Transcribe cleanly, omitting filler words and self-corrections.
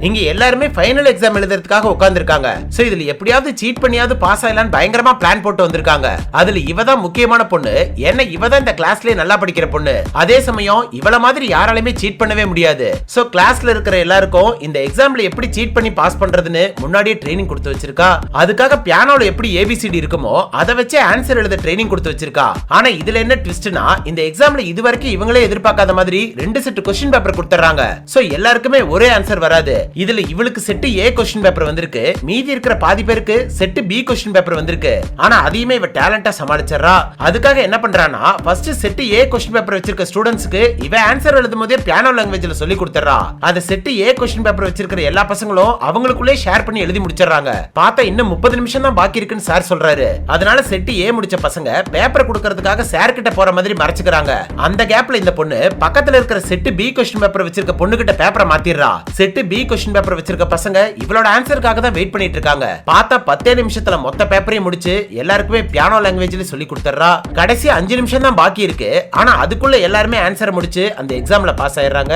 இங்க எல்லாருமே final exam எழுதுறதுக்காக உட்கார்ந்திருக்காங்க. So இதுல எப்படியாவது சீட் பண்ணியாவது பாஸ் ஆயிடலாம்னு பயங்கரமா பிளான் போட்டு வந்திருக்காங்க. அதுல இவ தான் முக்கியமான பொண்ணு. ஏன்னா இவ தான் இந்த கிளாஸ்லயே நல்லா படிக்கிற பொண்ணு. அதே சமயம் இவள மாதிரி யாராலையுமே சீட் பண்ணவே முடியாது. சோ கிளாஸ்ல இருக்கிற எல்லாருக்கும் இந்த எக்ஸாம்ல எப்படி சீட் பண்ணி பாஸ் பண்றதுன்னு முன்னாடியே ட்ரைனிங் கொடுத்து வச்சிருக்கா. அதுக்காக பியானோல எப்படி ஏபிசிடி இருக்குமோ அதை வச்சு ஆன்சர் எழுத ட்ரைனிங் கொடுத்து வச்சிருக்கா. ஆனா இதுல என்ன ட்விஸ்ட்னா, இந்த எக்ஸாம்ல இதுவரைக்கும் இவங்களே எதிர்பார்க்காத மாதிரி 2 செட் क्वेश्चन பேப்பர் கொடுத்துறாங்க. சோ எல்லாருக்குமே ஒரே ஆன்சர் வராது. இதுல இவளுக்கு செட் A क्वेश्चन பேப்பர் வந்திருக்கு, மீதி இருக்கிற பாதி பேருக்கு செட் B क्वेश्चन பேப்பர் வந்திருக்கு. ஆனா அதையுமே இவ டேலண்டா சமாளிச்சறா. அதுக்காக என்ன பண்றானா, first set A question paper வச்சிருக்க ஸ்டூடண்ட்ஸ்க்கு இவ ஆன்சர் எழுதும்போதே பியானோ லாங்குவேஜ்ல சொல்லி கொடுத்துறா. அந்த செட் A क्वेश्चन பேப்பர் வச்சிருக்கிற எல்லா பசங்களும் அவங்களுக்குள்ளே ஷேர் பண்ணி எழுதி முடிச்சறாங்க. பார்த்தா இன்னும் 30 நிமிஷம் தான் பாக்கி இருக்குன்னு சார் சொல்றாரு. அதனால செட் A முடிச்ச பசங்க பேப்பர் கொடுக்கிறதுக்காக சார் கிட்ட போற மாதிரி மறைச்சுக்கிறாங்க. அந்த கேப்ல இந்த பொண்ணு பக்கத்துல இருக்கிற செட் B क्वेश्चन பேப்பர் வச்சிருக்க பொண்ணு கிட்ட பேப்பரை மாத்திடுறா. செட் B क्वेश्चन பேப்பர் வச்சிருக்க பசங்க இவளோட ஆன்சருக்காக தான் வெயிட் பண்ணிட்டு இருக்காங்க. பார்த்தா 10 நிமிஷத்துல மொத்த பேப்பரையும் முடிச்சு எல்லாருக்குமே பியானோ லாங்குவேஜ்ல சொல்லி கொடுத்துறா. கடைசி 5 நிமிஷம் தான் பாக்கி இருக்கு. ஆனா அதுக்குள்ள எல்லாருமே ஆன்சரை முடிச்சு அந்த எக்ஸாம்ல பாஸ் ஆயிடுறாங்க.